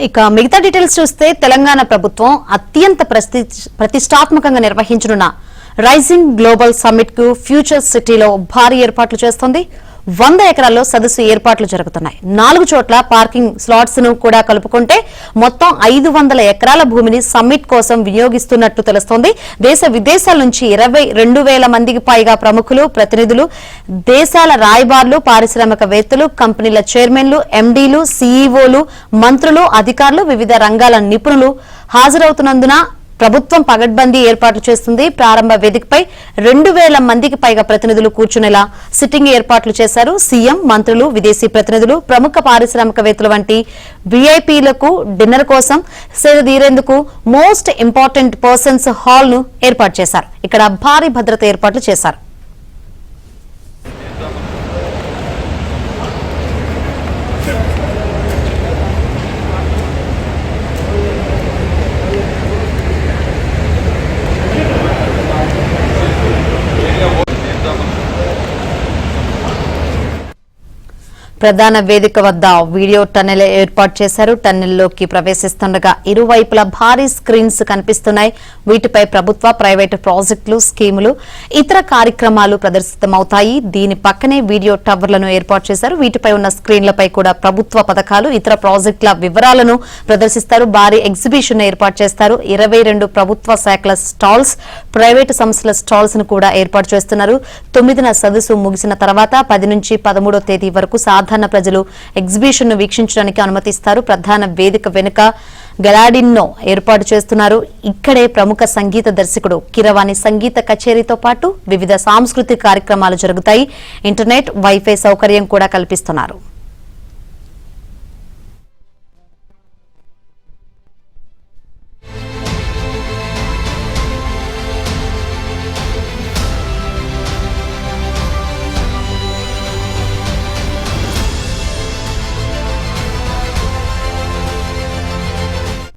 ఇక మిగతా డీటెయిల్స్ చూస్తే తెలంగాణ ప్రభుత్వం అత్యంత ప్రతిష్టాత్మకంగా నిర్వహించనున్న రైజింగ్ గ్లోబల్ సమ్మిట్ కు ఫ్యూచర్ సిటీలో భారీ ఏర్పాట్లు చేస్తోంది. 100 ఎకరాల్లో సదస్సు ఏర్పాట్లు జరుగుతున్నాయి. 4 చోట్ల పార్కింగ్ స్లాట్స్ ను కూడా కలుపుకుంటే మొత్తం 500 ఎకరాల భూమిని సమ్మిట్ కోసం వినియోగిస్తున్నట్టు తెలుస్తోంది. దేశ విదేశాల నుంచి 22,000 మందికి పైగా ప్రముఖులు, ప్రతినిధులు, దేశాల రాయబారులు, పారిశ్రామికవేత్తలు, కంపెనీల చైర్మన్లు, ఎండీలు, సీఈఓలు, మంత్రులు, అధికారులు, వివిధ రంగాల నిపుణులు హాజరవుతున్నందున ప్రభుత్వం పగడ్బందీ ఏర్పాట్లు చేస్తుంది. ప్రారంభ వేదికపై 2,000 మందికి పైగా ప్రతినిధులు కూర్చునేలా సిట్టింగ్ ఏర్పాట్లు చేశారు. సీఎం, మంత్రులు, విదేశీ ప్రతినిధులు, ప్రముఖ పారిశ్రామికవేత్తలు వంటి వీఐపీలకు డిన్నర్ కోసం సేద తీరేందుకు మోస్ట్ ఇంపార్టెంట్ పర్సన్స్ హాల్ ను ఏర్పాటు చేశారు. ఇక్కడ భారీ భద్రత ఏర్పాట్లు చేశారు. ప్రధాన వేదిక వద్ద వీడియో టన్నెల్ ఏర్పాటు చేశారు. టన్నెల్లోకి ప్రవేశిస్తుండగా ఇరువైపులా భారీ స్క్రీన్స్ కనిపిస్తున్నాయి. వీటిపై ప్రభుత్వ, ప్రైవేటు ప్రాజెక్టులు, స్కీములు, ఇతర కార్యక్రమాలు ప్రదర్శితమవుతాయి. దీని పక్కనే వీడియో టవర్లను ఏర్పాటు చేశారు. వీటిపై ఉన్న స్క్రీన్లపై కూడా ప్రభుత్వ పథకాలు, ఇతర ప్రాజెక్టుల వివరాలను ప్రదర్శిస్తారు. భారీ ఎగ్జిబిషన్ ఏర్పాటు చేస్తారు. 22 ప్రభుత్వ శాఖల స్టాల్స్, ప్రైవేటు సంస్థల స్టాల్స్ ను కూడా ఏర్పాటు చేస్తున్నారు. 9న సదస్సు ముగిసిన తర్వాత 10 నుంచి 13వ తేదీ వరకు సాధారణ ప్రజలు ఎగ్జిబిషన్ ను వీక్షించడానికి అనుమతిస్తారు. ప్రధాన వేదిక వెనుక గెలాడిన్ ను ఏర్పాటు చేస్తున్నారు. ఇక్కడే ప్రముఖ సంగీత దర్శకుడు కీరవాణి సంగీత కచేరీతో పాటు వివిధ సాంస్కృతిక కార్యక్రమాలు జరుగుతాయి. ఇంటర్నెట్, వైఫై సౌకర్యం కూడా కల్పిస్తున్నారు.